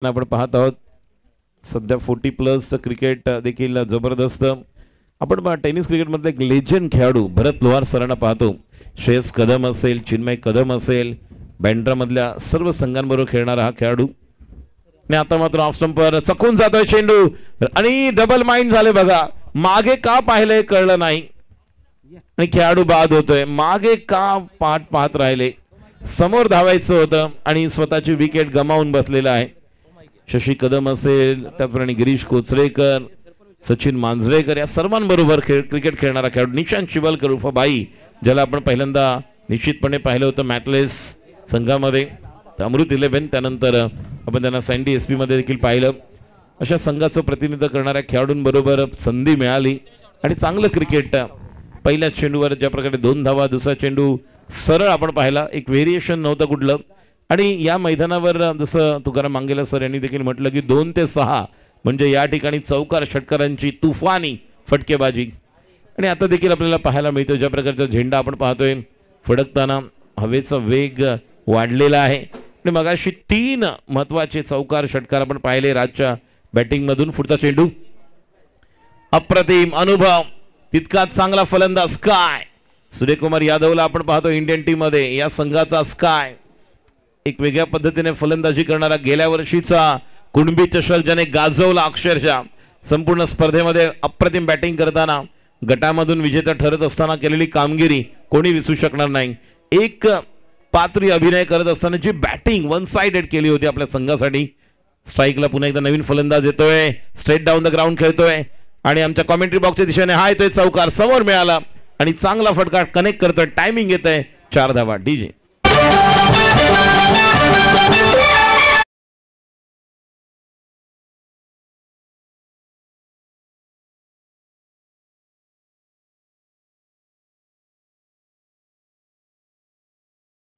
आपण पाहत आहोत सध्या 40+ क्रिकेट देखील जबरदस्त। आपण टेनिस क्रिकेटमधले एक लेजंड खेळाडू भरत लोहार सरांना पाहतो। श्रेयस कदम असेल, चिन्मय कदम असेल, बँड्रामधल्या सर्व संघांबरोबर खेळणारा हा खेळाडू आणि आता मात्र ऑफ स्टंपवर चकून जातोय चेंडू आणि डबल माइंड झाले बघा। मागे का पाहिले कळलं नाही आणि खेळाडू बाद होतोय। मागे का पाहत राहिले, समोर धावायचं होतं आणि स्वतःची विकेट गमावून बसलेला आहे। शशी कदम असेल, त्याचप्रमाणे गिरीश कोचरेकर, सचिन मांजरेकर या सर्वांबरोबर क्रिकेट खेळणारा खेळाडू निशांत शिवलकर उर्फ बाई, ज्याला आपण पहिल्यांदा निश्चितपणे पाहिलं होतं मॅटलेस संघामध्ये, अमृत 11, त्यानंतर आपण त्यांना सँडी SP मध्ये देखील पाहिलं। अशा संघाचं प्रतिनिधित्व करणाऱ्या खेळाडूंबरोबर संधी मिळाली आणि चांगलं क्रिकेट पहिल्या चेंडूवर ज्या प्रकारे 2 धावा, दुसरा चेंडू सरळ आपण पाहिला, एक व्हेरिएशन नव्हतं कुठलं। आणि या मैदानावर जसं तुकाराम मांगेला सर यांनी देखील म्हटलं की 2 ते 6 म्हणजे या ठिकाणी चौकार षटकारांची तुफानी फटकेबाजी। आणि आता देखील आपल्याला पाहायला मिळतं ज्या प्रकारचा झेंडा आपण पाहतोय फडकताना हवेचा वेग वाढलेला आहे। आणि मगाशी 3 महत्त्वाचे चौकार षटकार आपण पाहिले राजच्या बॅटिंग मधून। पुढचा चेंडू अप्रतिम अनुभव, तितकाच चांगला फलंदाज स्काय सूर्यकुमार यादवला आपण पाहतो इंडियन टीम मध्ये। या संघाचा स्काय एक वेगळ्या पद्धतीने फलंदाजी करणारा, गेल्या वर्षीचा कुणबी चषक ज्याने गाजवला अक्षरशः, संपूर्ण स्पर्धेमध्ये अप्रतिम बॅटिंग करताना गटामधून विजेता ठरत असताना केलेली कामगिरी कोणी विसरू शकणार नाही। एक पात्री अभिनय करत असताना जी बॅटिंग 1 साइडेड केली होती आपल्या संघासाठी। स्ट्राईकला पुन्हा एकदा नवीन फलंदाज येतोय, स्ट्रेट डाऊन द ग्राउंड खेळतोय आणि आमच्या कॉमेंट्री बॉक्सच्या दिशेने हा येतोय चौकार समोर मिळाला आणि चांगला फटका कनेक्ट करतोय, टायमिंग येतंय 4 धावा। डीजे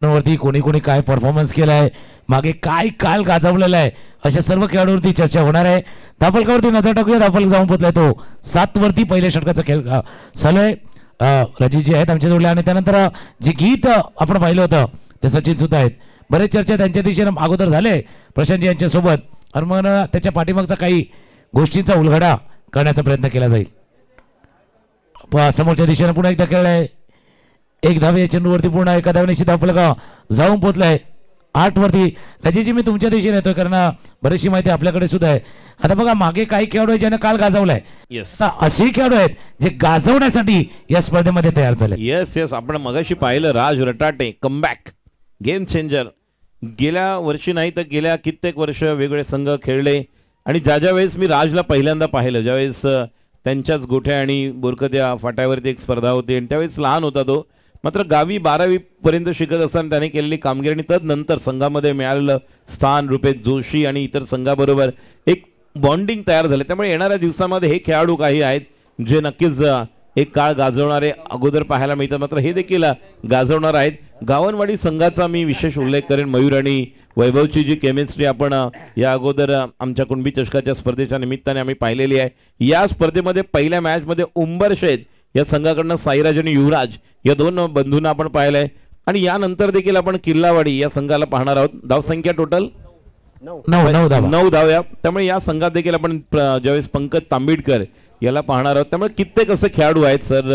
वरती कोणी कोणी काय परफॉर्मन्स केलाय, मागे काय काल गाजवलेला आहे, अशा सर्व खेळाडूंवरती चर्चा होणार आहे। धापलकावरती नजर टाकूया, धापल जाऊन पोहोचलाय तो 7 वरती पहिल्या षटकाचा खेळ चालू आहे। रजीजी आहेत आमच्या जोडले आणि त्यानंतर जे गीत आपण पाहिलं होतं ते सचिन सुद्धा आहेत। बरेच चर्चा त्यांच्या दिशेने अगोदर झाले प्रशांतजी यांच्यासोबत, आणि मग त्याच्या पाठीमागचा काही गोष्टींचा उलगडा करण्याचा प्रयत्न केला जाईल। समोरच्या दिशेने पुन्हा एकदा खेळलाय, 1 धावे चेंडूवरती पूर्ण एका धावेने धापलगाव जाऊन पोहोचलाय 8 वरती। रजीजी मी तुमच्या दिशेने येतोय कारण बरीचशी माहिती आपल्याकडे सुद्धा आहे। आता बघा मागे काही खेळाडू आहेत ज्याने काल गाजवलाय, असे खेळाडू आहेत जे गाजवण्यासाठी या स्पर्धेमध्ये तयार झाले। येस आपण मगाशी पाहिलं राज रटाटे कमबॅक गेम चेंजर। गेल्या वर्षी नाही तर गेल्या कित्येक वर्ष वेगवेगळे संघ खेळले आणि ज्या वेळेस मी राजला पहिल्यांदा पाहिलं, ज्यावेळेस त्यांच्याच गोठ्या आणि बोरकत्या फाट्यावरती एक स्पर्धा होती आणि त्यावेळेस लहान होता तो, मात्र गावी 12वी पर्यंत शिकत असताना त्याने केलेली कामगिरी आणि तदनंतर संघामध्ये मिळालेलं स्थान, रुपेश जोशी आणि इतर संघाबरोबर एक बॉन्डिंग तयार झाले। त्यामुळे येणाऱ्या दिवसामध्ये हे खेळाडू काही आहेत जे नक्कीच एक काळ गाजवणारे अगोदर पाहायला मिळतात, मात्र हे देखील गाजवणार आहेत। गावनवाडी संघाचा मी विशेष उल्लेख करेन। मयूर आणि वैभवची जी केमिस्ट्री आपण या अगोदर आमच्या कुणबी चषकाच्या स्पर्धेच्या निमित्ताने आम्ही पाहिलेली आहे। या स्पर्धेमध्ये पहिल्या मॅचमध्ये उंबरशेत या संघाकडनं साईराज आणि युवराज या 2 बंधूंना आपण पाहिलंय आणि यानंतर देखील आपण किल्लावाडी या संघाला पाहणार आहोत। धावसंख्या टोटल 9 धाव्या। त्यामुळे या संघात देखील आपण ज्यावेळेस पंकज तांबिडकर याला पाहणार आहोत। त्यामुळे कित्येक असे खेळाडू आहेत सर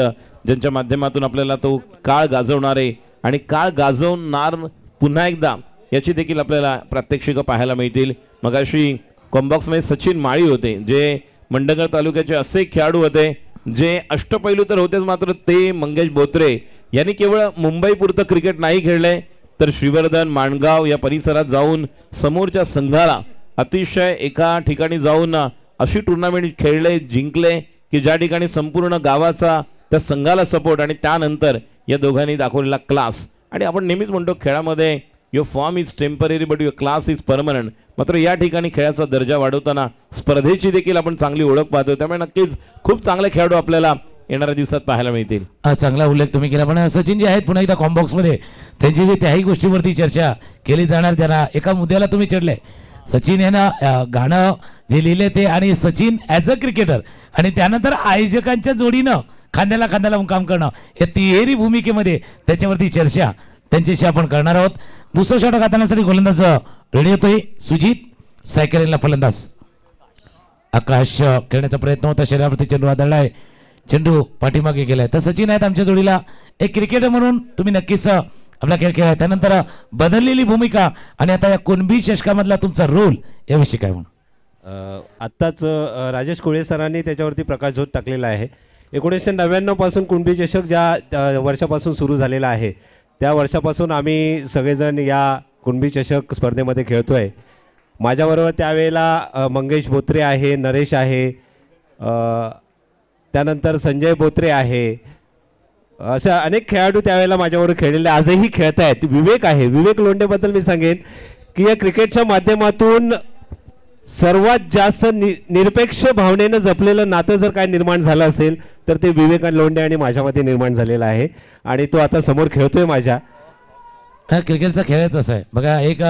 ज्यांच्या माध्यमातून आपल्याला तो काळ गाजवणारे आणि काळ गाजवणार पुन्हा एकदा याची देखील आपल्याला प्रात्यक्षिकं पाहायला मिळतील। मगाशी कॉम्बॉक्समध्ये सचिन माळी होते जे मंडणगड तालुक्याचे असे खेळाडू होते जे अष्टपैलू तर होतेच, मात्र ते मंगेश बोत्रे यांनी केवळ मुंबई पुरतं क्रिकेट नाही खेळले तर श्रीवर्धन, माणगाव या परिसरात जाऊन समोरच्या संघाला अतिशय एका ठिकाणी जाऊन अशी टुर्नामेंट खेळले, जिंकले की ज्या ठिकाणी संपूर्ण गावाचा त्या संघाला सपोर्ट आणि त्यानंतर या दोघांनी दाखवलेला क्लास। आणि आपण नेहमीच म्हणतो खेळामध्ये your form is temporary but your class is permanent, मात्र या ठिकाणी खेळाचा दर्जा वाढवताना स्पर्धेची देखील आपण चांगली ओळख पाहतो। त्यामुळे नक्कीच खूप चांगले खेळाडू आपल्याला येणाऱ्या दिवसात पाहायला मिळतील। चांगला उल्लेख तुम्ही केला, पण सचिन जे आहेत पुन्हा एकदा कॉम्बॉक्समध्ये त्यांची जे त्याही गोष्टीवरती चर्चा केली जाणार, ज्यांना एका मुद्द्याला तुम्ही चढले। सचिन यांना गाणं जे लिहिले ते आणि सचिन ॲज अ क्रिकेटर आणि त्यानंतर आयोजकांच्या जोडीनं खांद्याला खांद्याला काम करणं, या तिहेरी भूमिकेमध्ये त्याच्यावरती चर्चा त्यांच्याशी आपण करणार आहोत। दुसरं षटक हाताळण्यासाठी गोलंदाज रेडी होतोय सुजित सायकलिंगला फलंदाज आकाश खेळण्याचा प्रयत्न होता, शरीरावरती चेंडू आदळलाय, चेंडू पाठीमागे गेलाय. तर सचिन आहेत आमच्या जोडीला, एक क्रिकेटर म्हणून तुम्ही नक्कीच आपला खेळ खेळाय, त्यानंतर बदललेली भूमिका आणि आता या कुणबी चषकामधला तुमचा रोल याविषयी काय म्हणून? आत्ताच राजेश कोळे सरांनी त्याच्यावरती प्रकाशझोत टाकलेला आहे. 1999 पासून कुणबी चषक ज्या वर्षापासून सुरू झालेला आहे त्या वर्षापासून आम्ही सगळेजण या कुणबी चषक स्पर्धेमध्ये खेळतोय. माझ्याबरोबर त्यावेळेला मंगेश बोत्रे आहे, नरेश आहे, त्यानंतर संजय बोत्रे आहे, अशा अनेक खेळाडू त्यावेळेला माझ्याबरोबर खेळलेले आजही खेळत आहेत. विवेक आहे, विवेक लोंढेबद्दल मी सांगेन की या क्रिकेटच्या माध्यमातून सर्वात जास्त निरपेक्ष भावनेनं जपलेलं नातं जर काय निर्माण झालं असेल तर ते विवेक लोंढे आणि माझ्यामध्ये निर्माण झालेलं आहे आणि तो आता समोर खेळतोय माझ्या. क्रिकेटचा खेळच असा आहे बघा, एक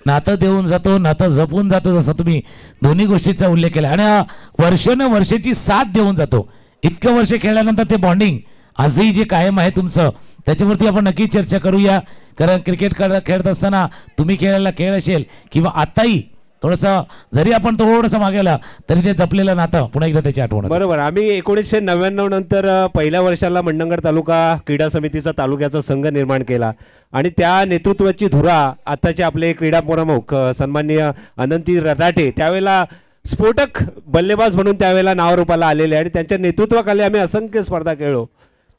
नातं देऊन जातो, नातं जपून जातो, जसं तुम्ही दोन्ही गोष्टीचा उल्लेख केला, आणि वर्षाची साथ देऊन जातो. इतकं वर्ष खेळल्यानंतर ते बॉन्डिंग आजही जे कायम आहे तुमचं, त्याच्यावरती आपण नक्की चर्चा करूया. कारण क्रिकेट खेळत असताना तुम्ही खेळायला खेळ असेल किंवा आताही थोडंसं जरी आपण थोडंसं मागेला तरी ते जपलेलं नातं पुन्हा एकदा त्याची आठवण. बरोबर. आम्ही 1999 नंतर पहिल्या वर्षाला मंडणगड तालुका क्रीडा समितीचा तालुक्याचा संघ निर्माण केला आणि त्या नेतृत्वाची धुरा आताचे आपले क्रीडा प्रमुख सन्माननीय अनंती रटाटे त्यावेळेला स्फोटक बल्लेबाज म्हणून त्यावेळेला नावारूपाला आलेले आणि त्यांच्या नेतृत्वाखाली आम्ही असंख्य स्पर्धा खेळलो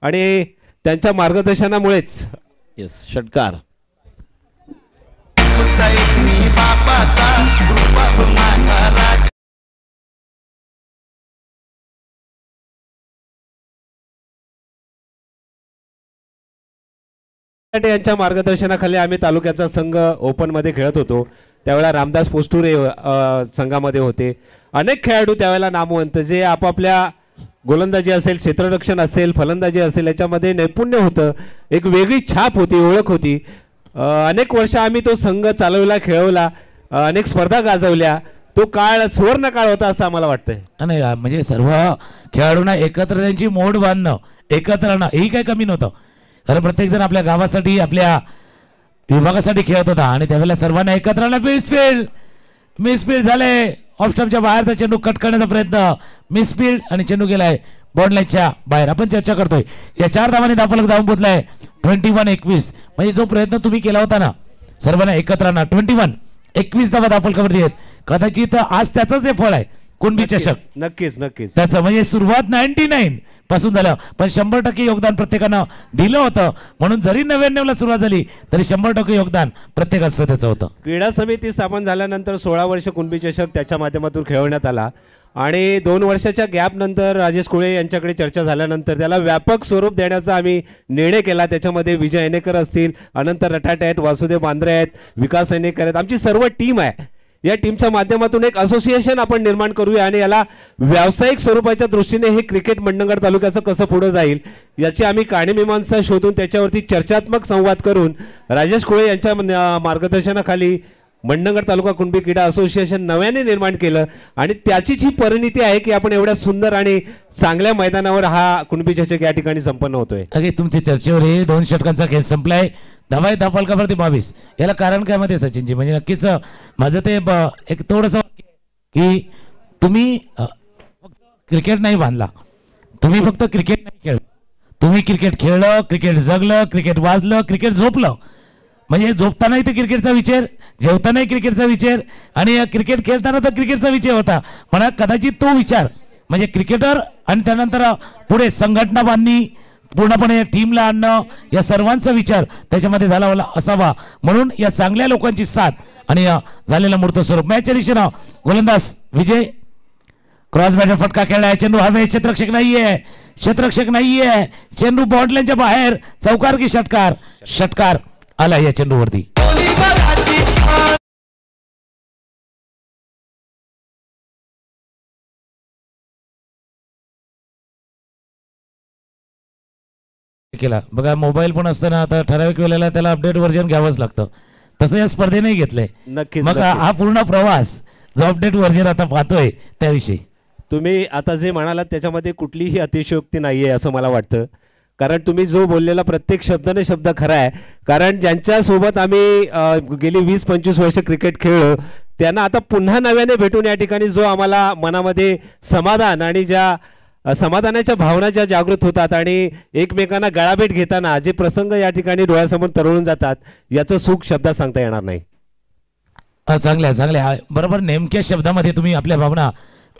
आणि त्यांच्या मार्गदर्शनामुळेच. येस, षटकार. यांच्या मार्गदर्शनाखाली आम्ही तालुक्याचा संघ ओपनमध्ये खेळत होतो. त्यावेळेला रामदास पोस्टुरे संघामध्ये होते. अनेक खेळाडू त्यावेळेला नामवंत जे आपापल्या गोलंदाजी असेल, क्षेत्ररक्षण असेल, फलंदाजी असेल याच्यामध्ये नैपुण्य होतं, एक वेगळी छाप होती, ओळख होती. अनेक वर्ष आम्ही तो संघ चालवला, खेळवला, अनेक स्पर्धा गाजवल्या. तो काळ सुवर्ण काळ होता असं आम्हाला वाटतंय. नाही म्हणजे सर्व खेळाडूंना एकत्र त्यांची मोड बांधणं, एकत्र राहणं हेही काही कमी नव्हतं. कारण प्रत्येक जण आपल्या गावासाठी, आपल्या विभागासाठी खेळत होता आणि त्यावेळेला सर्वांना एकत्र राहणं. मिसफील्ड झाले, ऑफ स्टंपच्या बाहेरचा चेंडू कट करण्याचा प्रयत्न, मिसफील्ड आणि चेंडू गेलाय बॉन्ड लाईनच्या बाहेर. आपण चर्चा करतोय या 4 धावांनी धावफलक जाऊन पोहोचलाय 21-21. म्हणजे जो प्रयत्न तुम्ही केला होता ना सर्वांना एकत्र राहणं, 21 धावा धावफलकावरती आहेत. कदाचित आज त्याचंच हे फळ आहे कुणबी चषक. नक्कीच नक्कीच त्याचं म्हणजे सुरुवात 99 पासून झालं पण 100% योगदान प्रत्येकानं दिलं होतं. म्हणून जरी 99ला सुरुवात झाली तरी 100% योगदान प्रत्येकाचं त्याचं होतं. क्रीडा समिती स्थापन झाल्यानंतर 16 वर्ष कुणबी चषक त्याच्या माध्यमातून खेळवण्यात आला आणि 2 वर्षाच्या गॅप नंतर राजेश कोळे यांच्याकडे चर्चा झाल्यानंतर त्याला व्यापक स्वरूप देण्याचा आम्ही निर्णय केला. त्याच्यामध्ये विजय ऐनेकर असतील, अनंत रटाटे आहेत, वासुदेव बांद्रे आहेत, विकास ऐनेकर आहेत, आमची सर्व टीम आहे. या टीमच्या माध्यमातून एक असोसिएशन आपण निर्माण करूया आणि याला व्यावसायिक स्वरूपाच्या दृष्टीने हे क्रिकेट मंडणगड तालुक्याचं कसं पुढे जाईल याची आम्ही कारणमीमांसा शोधून त्याच्यावरती चर्चात्मक संवाद करून राजेश कोळे यांच्या मार्गदर्शनाखाली मंडणगड तालुका कुणबी क्रीडा असोसिएशन नव्याने निर्माण केलं आणि त्याचीच ही परिणिती आहे की आपण एवढ्या सुंदर आणि चांगल्या मैदानावर हा कुणबी चषक या ठिकाणी संपन्न होतोय. अगे तुमच्या चर्चेवर हे 2 षटकांचा खेळ संपलाय. धावा धावफलकावरती 22. याला कारण काय माहिती सचिनजी? म्हणजे नक्कीच माझं ते एक थोडंसं की तुम्ही क्रिकेट नाही बांधला, तुम्ही फक्त क्रिकेट नाही खेळलं, तुम्ही क्रिकेट खेळलं, क्रिकेट जगलं, क्रिकेट वाजलं, क्रिकेट झोपलं. म्हणजे झोपतानाही ते क्रिकेटचा विचार, जेवतानाही क्रिकेटचा विचार आणि क्रिकेट खेळताना तर क्रिकेटचा विचार होता. म्हणा कदाचित तो विचार म्हणजे क्रिकेटर आणि त्यानंतर पुढे संघटना बांधणी, पूर्णपणे टीमला आणणं, या सर्वांचा विचार त्याच्यामध्ये झाला असावा. म्हणून या चांगल्या लोकांची साथ आणि झालेला मूर्त स्वरूप. मॅचच्या दिशेनं गोलंदाज विजय क्रॉस बॅटर फटका खेळलाय. चेंडू हवे, क्षेत्ररक्षक नाहीये, चेंडू बॉन्ड लाईनच्या बाहेर. चौकार की षटकार? षटकार आला या चेंडूवरती. केला बघा, मोबाईल पण असताना आता ठराविक वेळेला त्याला अपडेट व्हर्जन घ्यावंच लागतं. तसं या स्पर्धेने घेतलंय. नक्कीच. मग हा पूर्ण प्रवास जो अपडेट व्हर्जन आता पाहतोय त्याविषयी तुम्ही आता जे म्हणालात त्याच्यामध्ये कुठलीही अतिशयोक्ती नाहीये असं मला वाटतं. कारण तुम्ही जो बोललेला प्रत्येक शब्दाने शब्द खरा आहे. कारण ज्यांच्यासोबत आम्ही गेली 20-25 वर्ष क्रिकेट खेळलो त्यांना आता पुन्हा नव्याने भेटून या ठिकाणी जो आम्हाला मनामध्ये समाधान आणि ज्या समाधानाच्या भावना ज्या जागृत होतात आणि एकमेकांना गळाभेट घेताना जे प्रसंग या ठिकाणी डोळ्यासमोर तरळून जातात याचं सुख शब्दात सांगता येणार नाही. चांगल्या बरोबर नेमक्या शब्दामध्ये तुम्ही आपल्या भावना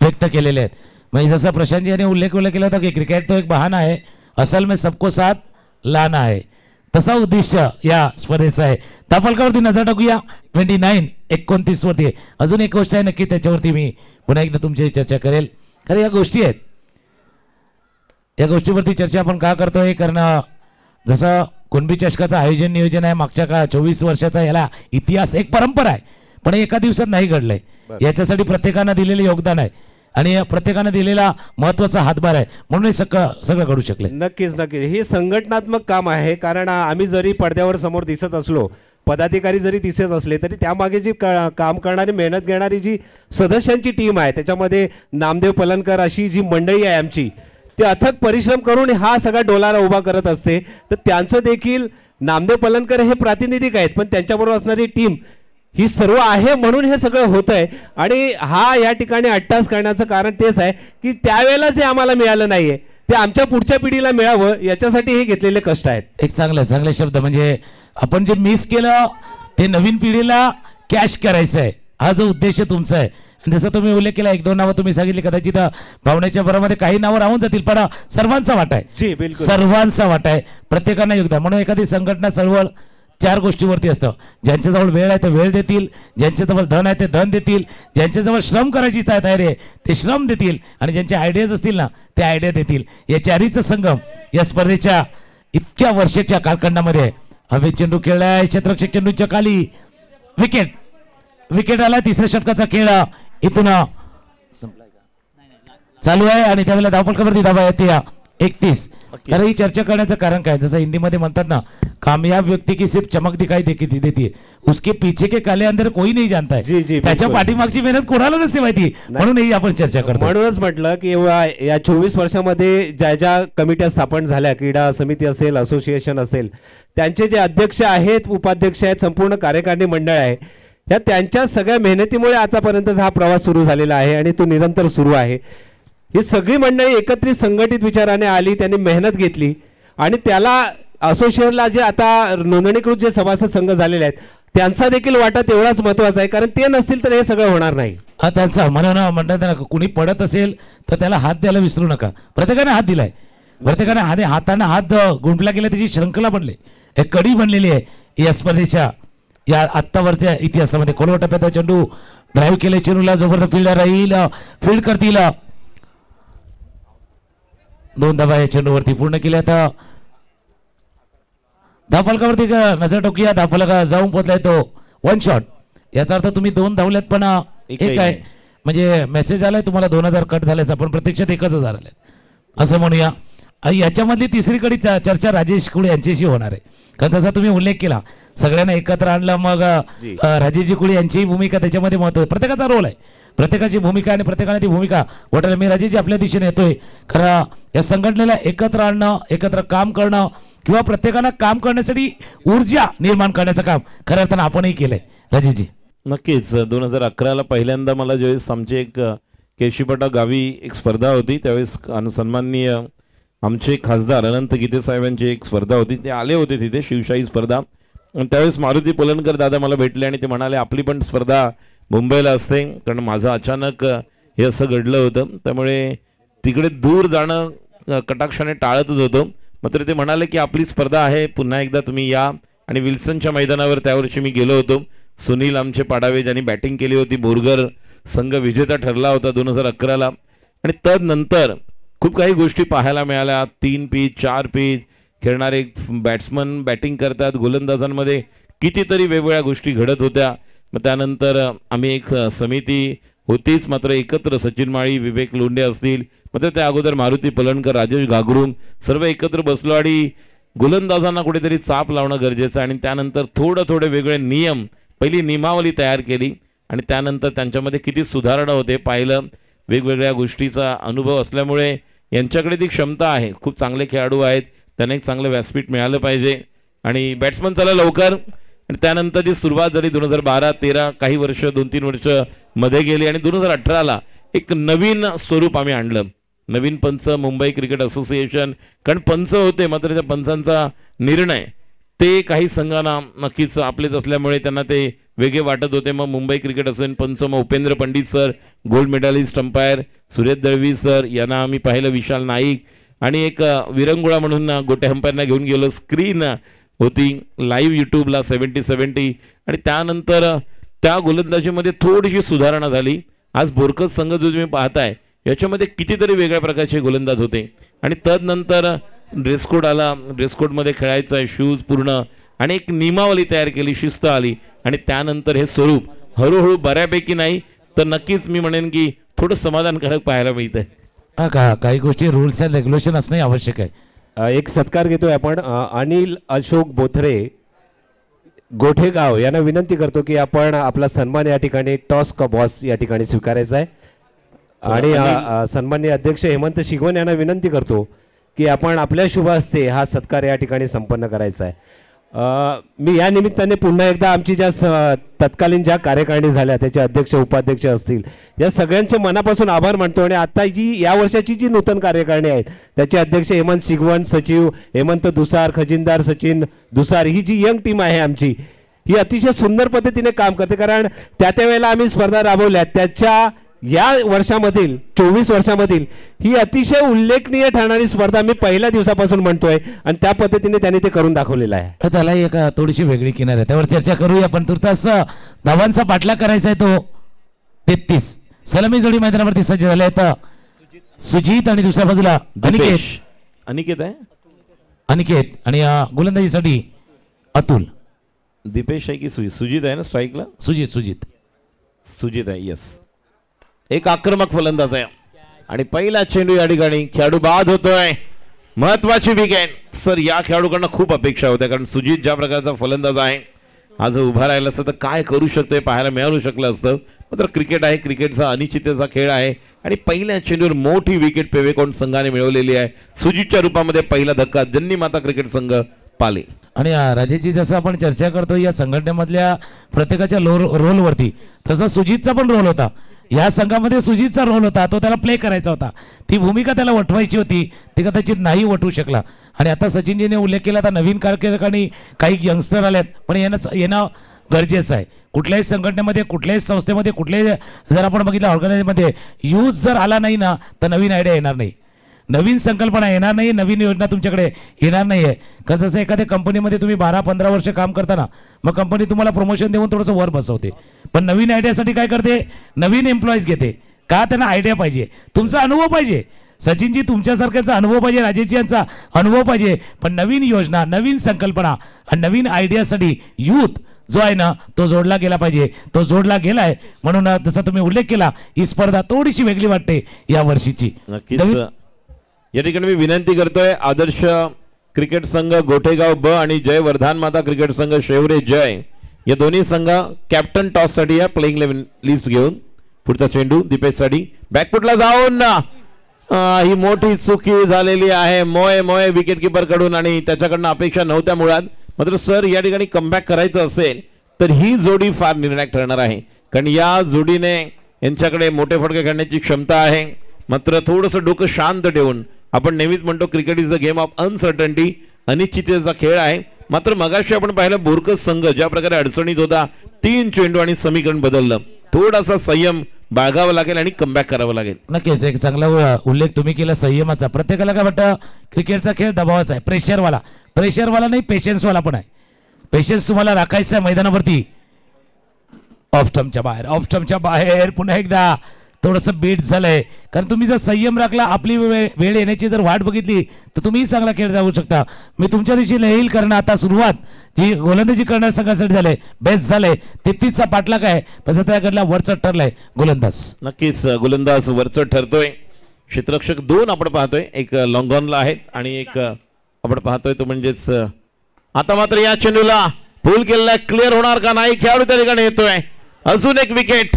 व्यक्त केलेल्या आहेत. म्हणजे जसा प्रशांत यांनी उल्लेख केला होता की क्रिकेट तो एक बहाना आहे, असल में सबको साथ लाना आहे, तसा उद्देश्य या स्पर्धेचा आहे. धावफलकावरती नजर टाकूया 29-29 वरती. अजून एक गोष्ट आहे नक्की त्याच्यावरती मी पुन्हा एकदा तुमची चर्चा करेल. कारण या गोष्टी आहेत, या गोष्टीवरती चर्चा आपण का करतोय, कारण जसं कुणबी चषकाचं आयोजन नियोजन आहे मागच्या का 24 वर्षाचा, याला इतिहास एक परंपरा आहे, पण एका दिवसात नाही घडलंय. याच्यासाठी प्रत्येकानं दिलेले योगदान आहे आणि प्रत्येकानं दिलेला महत्वाचा हातभार आहे, म्हणून हे सगळं घडू शकले. नक्कीच हे संघटनात्मक काम आहे. कारण आम्ही जरी पडद्यावर समोर दिसत असलो, पदाधिकारी जरी दिसत असले तरी त्यामागे जी काम करणारी मेहनत घेणारी जी सदस्यांची टीम आहे त्याच्यामध्ये नामदेव पलनकर अशी जी मंडळी आहे आमची, ते अथक परिश्रम करून हा सगळा डोलारा उभा करत असते. तर त्यांचं देखील नामदेव पलनकर हे प्रातिनिधिक आहेत, पण त्यांच्याबरोबर असणारी टीम ही सर्व आहे म्हणून हे सगळं होतं आहे. आणि हा या ठिकाणी अट्टास करण्याचं कारण तेच आहे की त्यावेळेलाच हे आम्हाला मिळालं नाहीये, ते आमच्या पुढच्या पिढीला मिळावं याच्यासाठी हे घेतलेले कष्ट आहेत. एक चांगले शब्द, म्हणजे आपण जे मिस केलं ते नवीन पिढीला कॅश करायचं आहे, हा जो उद्देश तुमचा आहे. आणि जसं तुम्ही उल्लेख केला, 1-2 नावं तुम्ही सांगितली, कदाचित भावनेच्या भरामध्ये काही नावं राहून जातील, पण सर्वांचा वाटा आहे. जी बिलकुल, सर्वांचा वाटा आहे, प्रत्येकानं योगदान. म्हणून एखादी संघटना चळवळ 4 गोष्टीवरती असतं. ज्यांच्याजवळ वेळ आहे ते वेळ देतील, ज्यांच्याजवळ धन आहे ते धन देतील, ज्यांच्याजवळ श्रम करायची तयारी आहे ते श्रम देतील, आणि ज्यांचे आयडियाज असतील ना ते आयडिया देतील. या चारीचं संगम या स्पर्धेच्या इतक्या वर्षाच्या कालखंडामध्ये. हवेत चेंडू खेळलाय, क्षेत्ररक्षक चेंडूच्या खाली विकेट आला. तिसऱ्या षटकाचा खेळ इथून चालू आहे आणि त्यावेळेला धावफलकावरती धावा येते 31. तर ही चर्चा करण्याचं कारण काय, जसं हिंदीमध्ये म्हणतात ना, कामयाब व्यक्ती की सिर्फ चमक दिखाई देती है, उसके पीछे के काले अंदर कोई नहीं जानता है. त्याच्या पाठीमागची मेहनत कोणाला नसते माहिती, म्हणून ही आपण चर्चा करतो. म्हणूनच म्हटलं की या 24 वर्षामध्ये ज्या कमिट्या स्थापन झाल्या, क्रीडा समिती असेल, असोसिएशन असेल, त्यांचे जे अध्यक्ष आहेत, उपाध्यक्ष आहेत, संपूर्ण कार्यकारिणी मंडळ आहे, या त्यांच्या सगळ्या मेहनतीमुळे आतापर्यंतचा हा प्रवास सुरू झालेला आहे आणि तो निरंतर सुरू आहे. ही सगळी मंडळी एकत्रित संघटित विचाराने आली, त्यांनी मेहनत घेतली आणि त्याला असोसिएशनला जे आता नोंदणीकृत जे सभासद संघ झालेले आहेत त्यांचा देखील वाटा तेवढाच महत्वाचा आहे, कारण ते नसतील तर हे सगळं होणार नाही. त्यांचा म्हणतात ना, कुणी पडत असेल तर त्याला हात द्यायला विसरू नका. प्रत्येकाने हात दिलाय, प्रत्येकाने हाताने हात गुंफला गेला, त्याची श्रृंखला बनली, एक कडी बनलेली आहे या स्पर्धेच्या या आत्तावरच्या इतिहासामध्ये. खोलवर टप्प्यात चेंडू ड्राईव्ह केले, चेंडूला जोपर्यंत फिल्डर राहील फील्ड करतील. 2 धावा या चेंडूवरती पूर्ण केल्या. आता धावफलकावरती नजर टाकूया, धावफलका जाऊन पोहोचलाय तो 1 शॉट. याचा अर्थ तुम्ही 2 धावल्यात पण एक आहे, म्हणजे मेसेज आलाय तुम्हाला 2000 कट झाल्याचा, पण प्रत्यक्षात 1000 आले असं म्हणूया. याच्यामधली तिसरी कडी चर्चा राजेश कुळे यांच्याशी होणार आहे, कारण तसा तुम्ही उल्लेख केला, सगळ्यांना एकत्र आणलं. मग राजेशजी कुळे यांचीही भूमिका त्याच्यामध्ये महत्व आहे, प्रत्येकाचा रोल आहे, प्रत्येकाची भूमिका आणि प्रत्येकाने ती भूमिका वाटायला. मी राजेशजी आपल्या दिशेने येतोय, खरं या संघटनेला एकत्र आणणं, एकत्र काम करणं किंवा प्रत्येकाला काम करण्यासाठी ऊर्जा निर्माण करण्याचं काम खऱ्या अर्थानं आपणही केलंय. राजेशजी नक्कीच 2011ला पहिल्यांदा मला ज्यावेळेस आमचे एक केशीपटा गावी एक स्पर्धा होती, त्यावेळेस सन्माननीय आमचे खासदार अनंत गीते साहेबांची एक स्पर्धा होती, ते आले होते तिथे, शिवशाही स्पर्धा. आणि त्यावेळेस मारुती पलनकर दादा मला भेटले आणि ते म्हणाले आपली पण स्पर्धा मुंबईला असते, कारण माझं अचानक हे असं घडलं होतं, त्यामुळे तिकडे दूर जाणं कटाक्षाने टाळतच होतं. मात्र ते म्हणाले की आपली स्पर्धा आहे, पुन्हा एकदा तुम्ही या. आणि विल्सनच्या मैदानावर त्यावर्षी मी गेलो होतो. सुनील आमचे पाडावे ज्यांनी बॅटिंग केली होती, बोरगर संघ विजेता ठरला होता 2011ला. आणि तदनंतर खूप काही गोष्टी पाहायला मिळाल्या. 3 पिच 4 पिच खेळणारे बॅट्समन बॅटिंग करतात, गोलंदाजांमध्ये कितीतरी वेगवेगळ्या गोष्टी घडत होत्या. मग त्यानंतर आम्ही एक समिती होतीच, मात्र एकत्र सचिन माळी, विवेक लोंढे असतील, मात्र त्या अगोदर मारुती पलणकर, राजेश घागरून सर्व एकत्र बसलो आणि गोलंदाजांना कुठेतरी चाप लावणं गरजेचं. आणि त्यानंतर थोडे वेगळे नियम, पहिली नियमावली तयार केली आणि त्यानंतर त्यांच्यामध्ये किती सुधारणा होते पाहिलं. वेगवेगळ्या गोष्टीचा अनुभव असल्यामुळे यांच्याकडे ती क्षमता आहे, खूप चांगले खेळाडू आहेत, त्यांना एक चांगलं व्यासपीठ मिळालं पाहिजे. आणि बॅट्समन चला लवकर. आणि त्यानंतर जी सुरुवात झाली 2012-13 काही वर्ष 2-3 वर्ष मध्ये गेली आणि 2018ला एक नवीन स्वरूप आम्ही आणलं. नवीन पंच मुंबई क्रिकेट असोसिएशन. कारण पंच होते मात्र त्या पंचांचा निर्णय ते काही संघांना नक्कीच आपलेच असल्यामुळे त्यांना ते वेगळे वाटत होते. मग मुंबई क्रिकेट असोसिएशन पंच मग Upendra Pandit sir, gold medalist umpire Suresh Dalvi sir यांना आम्ही पाहिलं, विशाल नाईक आणि एक विरंगुळा म्हणून गोटे अंपायरना घेऊन गेलो. स्क्रीन होती लाईव्ह यूट्यूबला 70-70 आणि त्यानंतर त्या गोलंदाजीमध्ये थोडीशी सुधारणा झाली. आज बोरकत संघ जो तुम्ही पाहताय याच्यामध्ये कितीतरी वेगळ्या प्रकारचे गोलंदाज होते. आणि तदनंतर ड्रेसकोड आला. ड्रेसकोडमध्ये खेळायचं आहे, शूज पूर्ण आणि एक नियमावली तयार केली, शिस्त आली आणि त्यानंतर हे स्वरूप हळूहळू बऱ्यापैकी नाही तर नक्कीच मी म्हणेन की थोडं समाधानकारक पाहायला मिळत आहे. काही गोष्टी रूल्स अँड रेग्युलेशन असणे आवश्यक आहे. एक सत्कार घेतोय आपण. अनिल अशोक बोथरे गोठेगाव यांना विनंती करतो की आपण आपला सन्मान या ठिकाणी टॉस का बॉस या ठिकाणी स्वीकारायचा आहे. आणि सन्माननीय अध्यक्ष हेमंत शिगवण यांना विनंती करतो की आपण आपल्या शुभ हस्ते हा सत्कार या ठिकाणी संपन्न करायचा आहे. मी या निमित्ताने पुन्हा एकदा आमची ज्या तत्कालीन ज्या कार्यकारिणी झाल्या त्याचे अध्यक्ष उपाध्यक्ष असतील या सगळ्यांचे मनापासून आभार मानतो. आणि आता जी या वर्षाची जी नूतन कार्यकारिणी आहेत त्याचे अध्यक्ष हेमंत शिगवण, सचिव हेमंत दुसार, खजिनदार सचिन दुसार, ही जी यंग टीम आहे आमची ही अतिशय सुंदर पद्धतीने काम करते. कारण त्या वेळेला आम्ही स्पर्धा राबवल्या त्याच्या या वर्षामधील 24 वर्षामधील ही अतिशय उल्लेखनीय ठरणारी स्पर्धा मी पहिल्या दिवसापासून म्हणतोय आणि त्या पद्धतीने त्यांनी ते करून दाखवलेलं आहे. त्याला एक थोडीशी वेगळी किनार आहे त्यावर चर्चा करूया. पण तुर्तास धावांचा पाठलाग करायचा आहे तो 33. सलामी जोडी मैदानावरती सज्ज झाले आहेत सुजित आणि दुसऱ्या बाजूला अनिकेत आहे. अनिकेत आणि गोलंदाजीसाठी अतुल. दीपेश आहे की सुजित आहे ना स्ट्राईकला? सुजित आहे. यस, एक आक्रमक फलंदाज आहे आणि पहिला चेंडू या ठिकाणी खेळाडू बाद होतोय. महत्वाची विकेट सर. या खेळाडूकडनं खूप अपेक्षा होत्या कारण सुजित ज्या प्रकारचा फलंदाज आहे आज उभा राहिला असतं तर काय करू शकतोय पाहायला मिळालं शकलं असतं. मात्र क्रिकेट आहे, क्रिकेटचा अनिश्चिततेचा खेळ आहे आणि पहिल्या चेंडूवर मोठी विकेट पेवेकोन संघाने मिळवलेली आहे. सुजितच्या रूपामध्ये पहिला धक्का जन्नी माता क्रिकेट संघ पाले. आणि राजेशजी जसं आपण चर्चा करतो या संघटनेमधल्या प्रत्येकाच्या रोलवरती तसा सुजितचा पण रोल होता. या संघामध्ये सुजितचा रोल होता, तो त्याला प्ले करायचा होता, ती भूमिका त्याला वठवायची होती, ती कदाचित नाही वठवू शकला. आणि आता सचिनजीने उल्लेख केला आता नवीन कारकिर्दीने काही यंगस्टर आलेत पण येणं गरजेचं आहे. कुठल्याही संघटनेमध्ये कुठल्याही संस्थेमध्ये कुठल्याही जर आपण बघितलं ऑर्गनायझेशनमध्ये यूथ जर आला नाही ना तर नवीन आयडिया येणार नाही, नवीन संकल्पना येणार नाही, नवीन योजना तुमच्याकडे येणार नाही आहे. कारण जसं एखाद्या कंपनीमध्ये तुम्ही 12-15 वर्ष काम करताना मग कंपनी तुम्हाला प्रमोशन देऊन थोडंसं वर बसवते पण नवीन आयडियासाठी काय करते, नवीन एम्प्लॉईज घेते. का? त्यांना आयडिया पाहिजे, तुमचा अनुभव पाहिजे. सचिनजी तुमच्यासारख्याचा अनुभव पाहिजे, राजेशजी यांचा अनुभव पाहिजे, पण नवीन योजना नवीन संकल्पना आणि नवीन आयडियासाठी यूथ जो आहे ना तो जोडला गेला पाहिजे. तो जोडला गेलाय म्हणून जसा तुम्ही उल्लेख केला ही स्पर्धा थोडीशी वेगळी वाटते या वर्षीची. नक्कीच या ठिकाणी मी विनंती करतोय आदर्श क्रिकेट संघ गोठेगाव ब आणि जय वर्धान माता क्रिकेट संघ शेवरे जय या दोन्ही संघ कॅप्टन टॉस साठी या प्लेइंग 11 लिस्ट घेऊन पुढचा चेंडू दीपेश साठी बॅकफुटला जाऊन ही मोठी चुकी झालेली आहे मोये विकेट किपर कडून आणि त्याच्याकडनं अपेक्षा नव्हत्या मुळात. मात्र सर या ठिकाणी कमबॅक करायचं असेल तर ही जोडी फार निर्णायक ठरणार आहे कारण या जोडीने यांच्याकडे मोठे फटके खेळण्याची क्षमता आहे. मात्र थोडंसं डोकं शांत ठेवून आपण नेहमीच म्हणतो cricket is a game of uncertainty, अनिश्चिततेचा खेळ आहे. मात्र मगाशी आपण पाहिलं बोरकत संघ ज्या प्रकारे अडचणीत होता 3 चेंडू आणि समीकरण बदललं. थोडासा संयम बाळगावा लागेल आणि कमबॅक करावं लागेल. नक्कीच एक चांगला उल्लेख तुम्ही केला संयमाचा. प्रत्येकाला काय वाटतं क्रिकेटचा खेळ दबावाचा आहे, प्रेशरवाला नाही पेशन्सवाला पण आहे. पेशन्स तुम्हाला राखायचं आहे मैदानावरती. ऑफ स्टंपच्या बाहेर पुन्हा एकदा थोडंसं बीट झालंय कारण तुम्ही जर संयम राखला आपली वेळ येण्याची जर वाट बघितली तर तुम्ही चांगला खेळ जाऊ शकता. मी तुमच्या दिवशी लहेल करणं आता सुरुवात जी गोलंदाजी करण्या संघासाठी झाले बेस्ट झाले 33चा पाठलाग आहे पण त्याकडला वरचढ ठरलाय गोलंदाज. नक्कीच गोलंदाज वरचढ ठरतोय. क्षेत्ररक्षक 2 आपण पाहतोय, एक लॉंग ऑनला आहेत आणि एक आपण पाहतोय तो म्हणजेच आता मात्र या चेंडूला पूल केलेला क्लिअर होणार का नाही, खेळाडू त्या ठिकाणी येतोय. अजून एक विकेट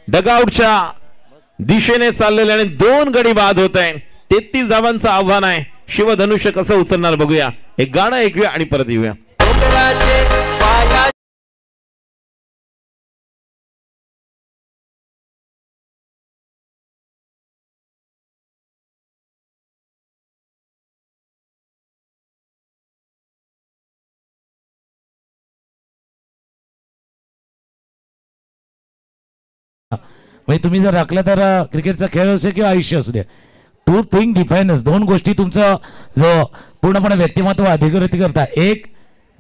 डगआउटच्या दिशेने चाललेले आणि 2 गडी बाद होत आहे. 33 धावांचं आव्हान आहे शिवधनुष्य कसं उचलणार बघूया. एक गाणं ऐकूया आणि परत येऊया. म्हणजे तुम्ही जर राखलं तर क्रिकेटचा खेळ असो किंवा आयुष्य असू द्या, टू थिंग डिफाईनस, दोन गोष्टी तुमचं जो पूर्णपणे व्यक्तिमत्व अधिकृत करता. एक,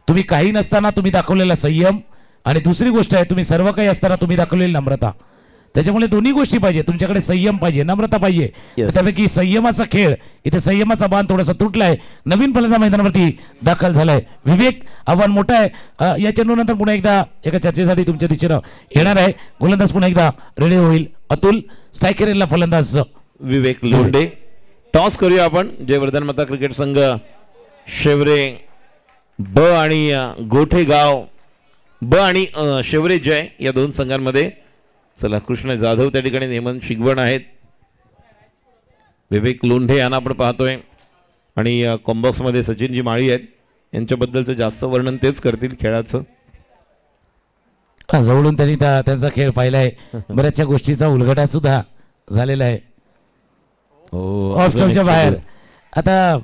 तुम्ही काही नसताना तुम्ही दाखवलेला संयम, आणि दुसरी गोष्ट आहे तुम्ही सर्व काही असताना तुम्ही दाखवलेली नम्रता. त्याच्यामुळे दोन्ही गोष्टी पाहिजे, तुमच्याकडे संयम पाहिजे, नम्रता पाहिजे. त्यापैकी संयमाचा खेळ, इथे संयमाचा बाण थोडासा तुटलाय. नवीन फलंदाज मैदानावरती दाखल झालाय विवेक. आव्हान मोठं आहे. या चेंडूनंतर पुन्हा एकदा एका चर्चेसाठी तुमच्या दिशेनं येणार आहे. गोलंदाज पुन्हा एकदा रेडी होईल. अतुल, स्ट्रायकरला फलंदाज विवेक लोंढे. टॉस करूया आपण. जयवर्धन माता क्रिकेट संघ शेवरे ब आणि गोठेगाव ब आणि शेवरे जय या दोन संघांमध्ये. चला, कृष्ण जाधव त्या ठिकाणी, हेमंत शिगवण आहेत, विवेक लोंढे यांना आपण पाहतोय, आणि कॉम्बॉक्समध्ये सचिनजी माळी आहेत. यांच्याबद्दलचं जास्त वर्णन तेच करतील खेळाचं. जवळून त्यांनी त्यांचा खेळ पाहिलाय. बऱ्याचशा गोष्टीचा उलगडा सुद्धा झालेला आहे ऑफ स्टंपच्या बाहेर. आता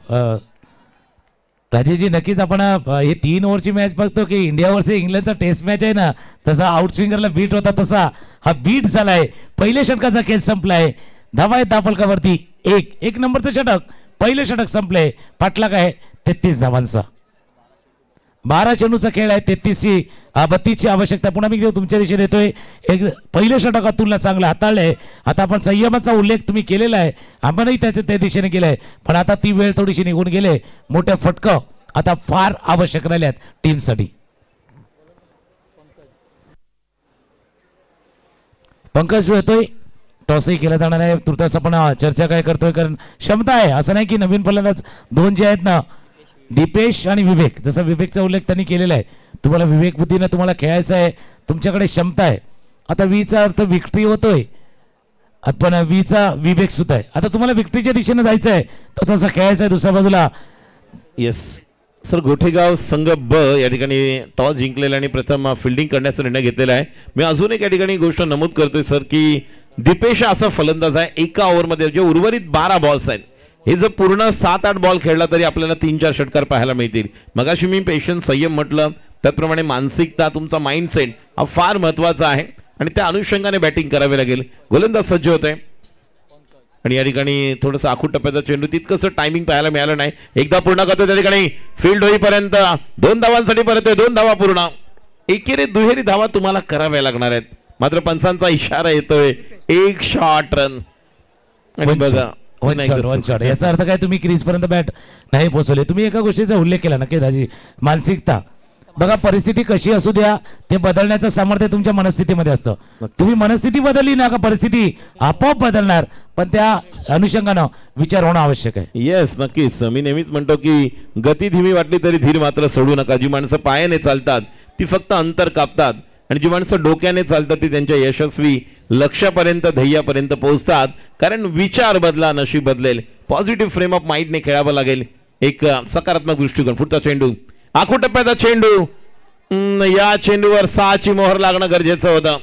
राजेशजी, नक्कीच आपण हे 3 ओव्हरची मॅच बघतो की इंडिया वर्सेस इंग्लंडचा टेस्ट मॅच आहे ना, तसा आउटस्विंगरला बीट होता तसा हा बीट झालाय. पहिल्या षटकाचा खेळ संपलाय. धावा आहेत दाफलकावरती. एक नंबरचं षटक, पहिले षटक संपले. पाठलाग आहे 33 धावांचा. 12 चेंडूचा खेळ आहे. 32ची आवश्यकता. पुन्हा मी तुमच्या दिशेने येतोय. एक पहिलं षटक अतुलला चांगलं हाताळलंय. आता आपण संयमाचा उल्लेख तुम्ही केलेला आहे, आपणही त्या दिशेने केलाय, पण आता ती वेळ थोडीशी निघून गेले. मोठ्या फटकं आता फार आवश्यक राहिल्यात टीमसाठी. पंकज येतोय. टॉसही केला जाणार आहे. तुर्तास आपण चर्चा काय करतोय, कारण क्षमता आहे. असं नाही की नवीन फलंदाज दोन जे आहेत ना, दीपेश आणि विवेक, जसा विवेकचा उल्लेख त्यांनी केलेला आहे, तुम्हाला विवेक बुद्धीनं तुम्हाला खेळायचं आहे, तुमच्याकडे क्षमता आहे. आता वीचा अर्थ विक्ट्री होतोय, पण वीचा विवेक सुद्धा आहे. आता तुम्हाला विक्ट्रीच्या दिशेने जायचं आहे, तर तसं खेळायचं आहे दुसऱ्या बाजूला. येस सर, गोठेगाव संघ ब या ठिकाणी टॉस जिंकलेला आणि प्रथम फिल्डिंग करण्याचा निर्णय घेतलेला आहे. मी अजून एक या ठिकाणी गोष्ट नमूद करतोय सर, की दीपेश असा फलंदाज आहे, एका ओव्हरमध्ये जे उर्वरित 12 बॉल्स आहेत, हे जर पूर्ण 7-8 बॉल खेळला तरी आपल्याला 3-4 षटकार पाहायला मिळतील. मगाशी मी पेशन्स, संयम म्हटलं, त्याचप्रमाणे मानसिकता, तुमचा माइंडसेट हा फार महत्वाचा आहे, आणि त्या अनुषंगाने बॅटिंग करावी लागेल. गोलंदाज सज्ज होत आहे, आणि या ठिकाणी थोडंसं आखूड टप्प्याचा चेंडू, तितकंसं टायमिंग पाहायला मिळालं नाही. एकदा पूर्ण करतो त्या ठिकाणी फील्ड होईपर्यंत 2 धावांसाठी परत 2 धावा पूर्ण. एकेरी दुहेरी धावा तुम्हाला कराव्या लागणार आहेत. मात्र पंचांचा इशारा येतोय, एक शॉट रन. आणि बघा, वन शॉट. याचा अर्थ काय, तुम्ही क्रीज पर्यंत बॅट नाही पोहोचवले. तुम्ही एका गोष्टीचा उल्लेख केला नक्की राजी, मानसिकता. बघा, परिस्थिती कशी असू द्या, ते बदलण्याचं सामर्थ्य तुमच्या मनस्थितीमध्ये असतं. तुम्ही मनस्थिती बदलली ना का परिस्थिती आपोआप बदलणार, पण त्या अनुषंगानं विचार होणं आवश्यक आहे. येस, नक्कीच. मी नेहमीच म्हणतो की गती धीमी वाटली तरी धीर मात्र सोडू नका. जी माणसं पायाने चालतात ती फक्त अंतर कापतात, आणि जी माणसं डोक्याने चालतात ती त्यांच्या यशस्वी लक्ष्यापर्यंत, ध्येयापर्यंत पोहोचतात. कारण विचार बदला, नशीब बदलेल. पॉझिटिव्ह फ्रेम ऑफ माइंडने खेळावं लागेल. एक सकारात्मक दृष्टिकोन. पुढचा चेंडू, आखूड टप्प्याचा चेंडू. या चेंडूवर 6ची मोहर लागणं गरजेचं होतं.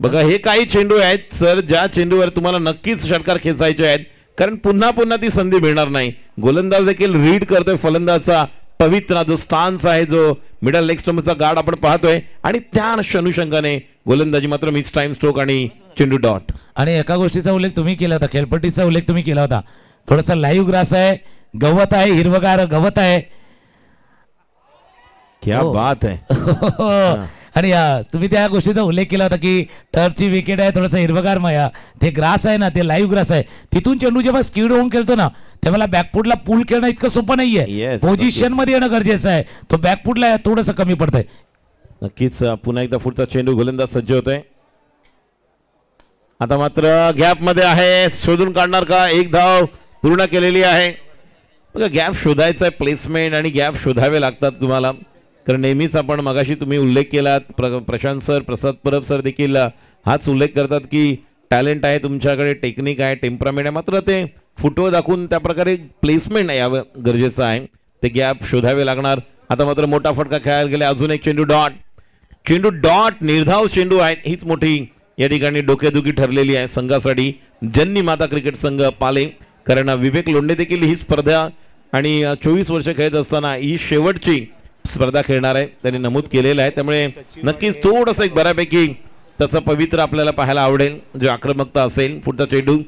बघा, हे काही चेंडू आहेत सर, ज्या चेंडूवर तुम्हाला नक्कीच षटकार खेचायचे आहेत, कारण पुन्हा पुन्हा ती संधी मिळणार नाही. गोलंदाज देखील रीड करतोय फलंदाजचा पवित्रा जो स्टान्स आहे, जो मिडल लेग स्टंपचा गार्ड आपण पाहतोय, आणि त्या अनुषंगाने गोलंदाजी मात्र मिस टाइम स्ट्रोक आणि चेंडू डॉट. आणि एका गोष्टीचा उल्लेख तुम्ही केला होता, खेळपट्टीचा उल्लेख तुम्ही केला होता. थोडासा लाईव्ह ग्रास आहे, गवत आहे, हिरवगार गवत आहे. क्या बात आहे. आणि तुम्ही त्या गोष्टीचा उल्लेख केला होता की टर्फची विकेट आहे, थोडंसं हिरवगार माया, ते ग्रास आहे ना, ते लाईव्ह ग्रास आहे. तिथून चेंडू जेव्हा स्कीड होऊन खेळतो ना, तेव्हा बॅकफुटला पूल खेळणं इतकं सोपं नाहीये. पोझिशन मध्ये येणं गरजेचं आहे. तो बॅकफुटला थोडंसं कमी पडतंय. नक्कीच. पुन्हा एकदा पुढचा चेंडू, गोलंदाज सज्ज होतोय. आता मात्र गॅप मध्ये आहे, शोधून काढणार का? एक धाव पूर्ण केलेली आहे. बघा, गॅप शोधायचा आहे, प्लेसमेंट आणि गॅप शोधावे लागतात तुम्हाला. कारण नेहमीच आपण, मगाशी तुम्ही उल्लेख केलात, प्रशांत सर, प्रसाद परब सर देखील हाच उल्लेख करतात की टॅलेंट आहे तुमच्याकडे, टेक्निक आहे, टेम्परामेंट आहे, मात्र ते फुटवं दाखवून त्या प्रकारे प्लेसमेंट यावं गरजेचं आहे. ते गॅप शोधावे लागणार. आता मात्र मोठा फटका खेळायला गेला. अजून एक चेंडू डॉट निर्धाव चेंडू आहे. हीच मोठी या ठिकाणी डोकेदुखी ठरलेली आहे संघासाठी. जन्नी माता क्रिकेट संघ पाले, कारण विवेक लोंढे देखील ही स्पर्धा आणि 24 वर्ष खेळत असताना ही शेवटची स्पर्धा खेळणार आहे त्यांनी नमूद केलेलं आहे. त्यामुळे नक्कीच थोडंसं एक बऱ्यापैकी त्याचं पवित्र आपल्याला पाहायला आवडेल, जो आक्रमकता असेल. पुढचा चेंडू.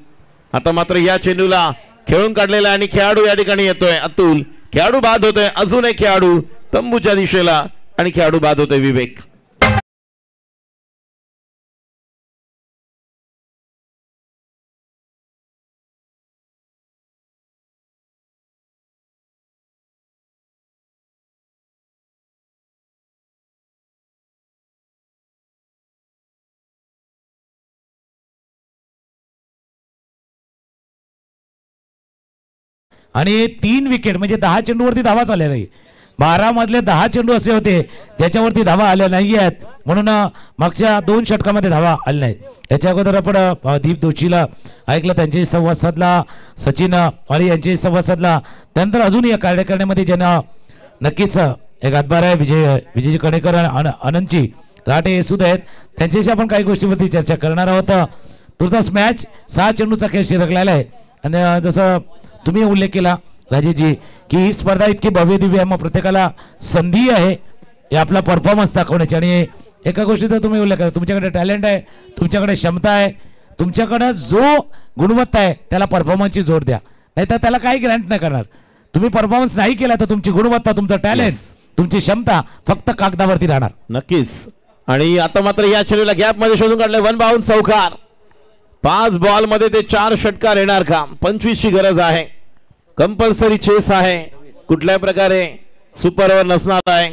आता मात्र या चेंडूला खेळून काढलेला आणि खेळाडू या ठिकाणी येतोय अतुल. खेळाडू बाद होतोय. अजून एक खेळाडू तंबूच्या दिशेला आणि खेळाडू बाद होतोय विवेक. आणि 3 विकेट म्हणजे 10 चेंडूवरती धावा आल्या नाही. 12 मधले 10 चेंडू असे होते ज्याच्यावरती धावा आल्या नाही आहेत, म्हणून मागच्या 2 षटकामध्ये धावा आल्या नाहीत. याच्या अगोदर आपण दीप दोशीला ऐकलं, त्यांचे संवाद साधला. सचिन वाळी यांचे संवाद साधला. त्यानंतर अजून या कार्यक्रमामध्ये ज्यांना नक्कीच एक हातभार आहे विजय कणेकर आनंदची राटे सुद्धा आहेत. त्यांच्याशी आपण काही गोष्टीवरती चर्चा करणार आहोत. तुर्तास मॅच 6 चेंडूचा खेळ शिरकलेला आहे. आणि जसं तुम्ही उल्लेख केला राजेशजी की ही स्पर्धा इतकी भव्य दिव्य आहे, मग प्रत्येकाला संधी आहे हे आपला परफॉर्मन्स दाखवण्याची. आणि एका गोष्टीचा तुम्ही उल्लेख करा, तुमच्याकडे टॅलेंट आहे, तुमच्याकडे क्षमता आहे, तुमच्याकडे जो गुणवत्ता आहे त्याला परफॉर्मन्सची जोड द्या, नाहीतर त्याला काही ग्रँट नाही करणार. तुम्ही परफॉर्मन्स नाही केला तर तुमची गुणवत्ता, तुमचं टॅलेंट, तुमची क्षमता फक्त कागदावरती राहणार. नक्कीच. आणि आता मात्र या चेंडूला गॅप मध्ये शोधून काढले. 1 बाउंड चौकार. 5 बॉल मध्ये ते 4 षटकार येणार का? 25 ची गरज आहे. कंपल्सरी चेस आहे. कुठल्याही प्रकारे सुपर ओव्हर नसणार आहे.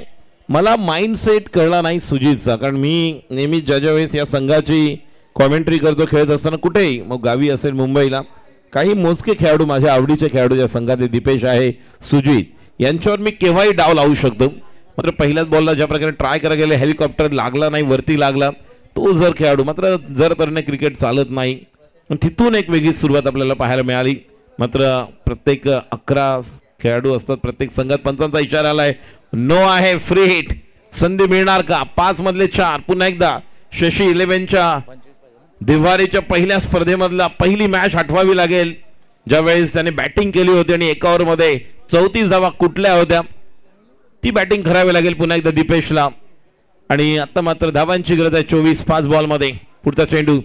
मला माइंडसेट कळला नाही सुजितचा, कारण मी नेहमी ज्या वेळेस या संघाची कॉमेंट्री करतो खेळत असताना कुठेही, मग गावी असेल मुंबईला, काही मोजके खेळाडू माझ्या आवडीचे खेळाडू ज्या संघात दीपेश आहे, सुजित, यांच्यावर मी केव्हाही डाव लावू शकतो. मात्र पहिल्याच बॉलला ज्या प्रकारे ट्राय करायला गेले, हेलिकॉप्टर लागला नाही, वरती लागला तो जर खेळाडू, मात्र जर तरने क्रिकेट चालत नाही. तिथून एक वेगळी सुरुवात आपल्याला पाहायला मिळाली. मात्र प्रत्येक 11 खेळाडू असतात प्रत्येक संघात. पंचांचा इशारा आलाय, नो आहे, फ्री हिट. संधी मिळणार का? 5 मधले 4. पुन्हा एकदा शशी 11च्या दिवारीच्या पहिल्या स्पर्धेमधला पहिली मॅच आठवावी लागेल, ज्यावेळेस त्याने बॅटिंग केली होती आणि एका ओव्हरमध्ये 34 धावा कुठल्या होत्या. ती बॅटिंग करावी लागेल पुन्हा एकदा दीपेशला. आणि आता मात्र धावांची गरज आहे. 24 5 बॉल मध्ये. पुढचा चेंडू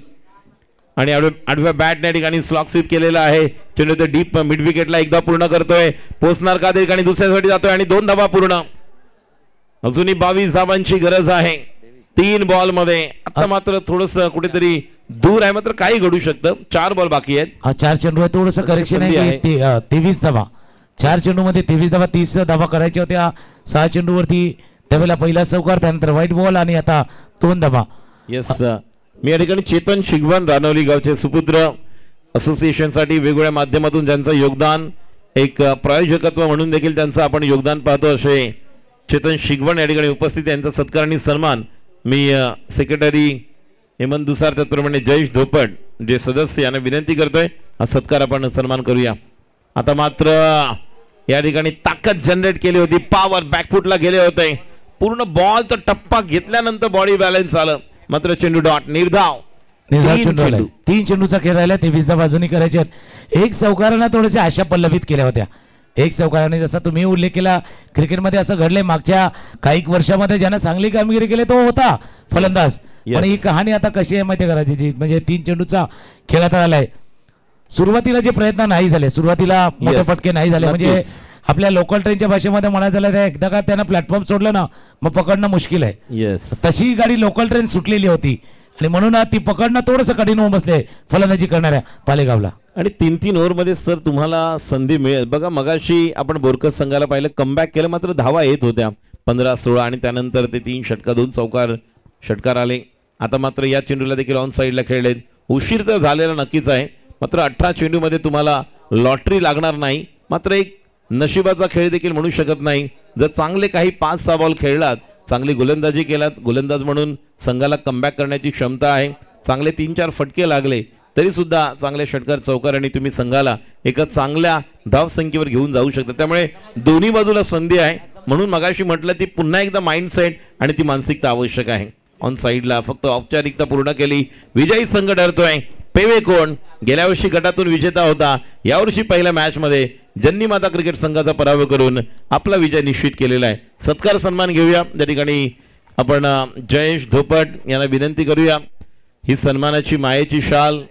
आणि आडव्या बॅटने ठिकाणी स्लॉक स्वीप केलेला आहे. चेंडू ते डीप मिड विकेटला एकदा पूर्ण करतोय. पोचणार का? ठिकाणी दुसऱ्यासाठी जातोय आणि 2 धावा पूर्ण. अजूनही 22 धावांची गरज आहे 3 बॉल मध्ये. आता मात्र थोडस कुठेतरी दूर आहे, मात्र काही घडू शकतं. 4 बॉल बाकी आहेत. 4 चेंडू आहे, थोडस करेक्शन आहे. 23 धावा 4 चेंडू मध्ये 23 धावा, 30 धावा करायच्या होत्या 6 चेंडूवरती. त्यावेळेला पहिला चौकार, त्यानंतर व्हाईट बॉल आणि आता 2 धावा. येस, मी या ठिकाणी चेतन शिगवण, रानवली गावचे सुपुत्र, असोसिएशनसाठी वेगवेगळ्या माध्यमातून ज्यांचं योगदान, एक प्रायोजकत्व म्हणून देखील त्यांचं आपण योगदान पाहतो, असे चेतन शिगवण या ठिकाणी उपस्थित. यांचा सत्कार आणि सन्मान मी सेक्रेटरी हेमंत दुसार, त्याचप्रमाणे जयेश धोपट जे सदस्य, यांना विनंती करतोय हा सत्कार आपण सन्मान करूया. आता मात्र या ठिकाणी ताकद जनरेट केली होती, पॉवर बॅकफुटला गेले होते. पूर्ण बॉलचा टप्पा घेतल्यानंतर बॉडी बॅलन्स आलं, मात्र चेंडू डॉट निर्धाव. 3 चेंडूचा खेळ राहिला. 23 धावा अजूनही करायचे आहेत. एक चौकारानं थोड्याशा आशा पल्लवित केल्या होत्या. एक चौकाराने, जसा तुम्ही उल्लेख केला, क्रिकेटमध्ये असं घडलंय मागच्या काही वर्षामध्ये ज्यानं चांगली कामगिरी केली तो होता फलंदाज. पण ही कहाणी आता कशी आहे माहिती आहे करायची, म्हणजे 3 चेंडूचा खेळात आलाय. सुरुवातीला जे प्रयत्न नाही झाले, सुरुवातीला मोठे फटके नाही झाले, म्हणजे आपल्या लोकल ट्रेनच्या भाषेमध्ये म्हणायचं झालं तर एकदा का त्यानं प्लॅटफॉर्म सोडलं ना, मग पकडणं मुश्किल आहे. तशी गाडी लोकल ट्रेन सुटलेली होती आणि म्हणून ती पकडणं थोडंसं कठीण होऊन बसले फलंदाजी करणाऱ्या पालेगावला. आणि 3-3 ओव्हरमध्ये सर तुम्हाला संधी मिळेल. बघा मगाशी आपण बोरकस संघाला पाहिलं, कमबॅक केलं, मात्र धावा येत होत्या 15-16 आणि त्यानंतर ते 3 षटकार 2 चौकार षटकार आले. आता मात्र या चेंडूला देखील ऑन साईडला खेळलेत. उशीर तर झालेला नक्कीच आहे, मात्र 18 चेंडूमध्ये तुम्हाला लॉटरी लागणार नाही. मात्र एक नशिबाचा खेळ देखील म्हणू शकत नाही. जर चांगले काही 5-6 बॉल खेळलात, चांगली गोलंदाजी केलात, गोलंदाज म्हणून संघाला कमबॅक करण्याची क्षमता आहे, चांगले 3-4 फटके लागले, तरी सुद्धा चांगले षटकार चौकार आणि तुम्ही संघाला एका चांगल्या धावसंख्येवर घेऊन जाऊ शकता. त्यामुळे दोन्ही बाजूला संधी आहे. म्हणून मगाशी म्हटलं ती पुन्हा एकदा माइंडसेट आणि ती मानसिकता आवश्यक आहे. ऑन साईडला फक्त औपचारिकता पूर्ण केली. विजयी संघ ठरतोय पेवे कोण. गेल्या वर्षी गटातून विजेता होता. यावर्षी पहिल्या मॅच मध्ये जन्नी माता क्रिकेट संघाचा पराभव करून आपला विजय निश्चित केलेला आहे. सत्कार सन्मान घेऊया. त्या ठिकाणी आपण जयेश धोपट यांना विनंती करूया. ही सन्मानाची मायेची शाल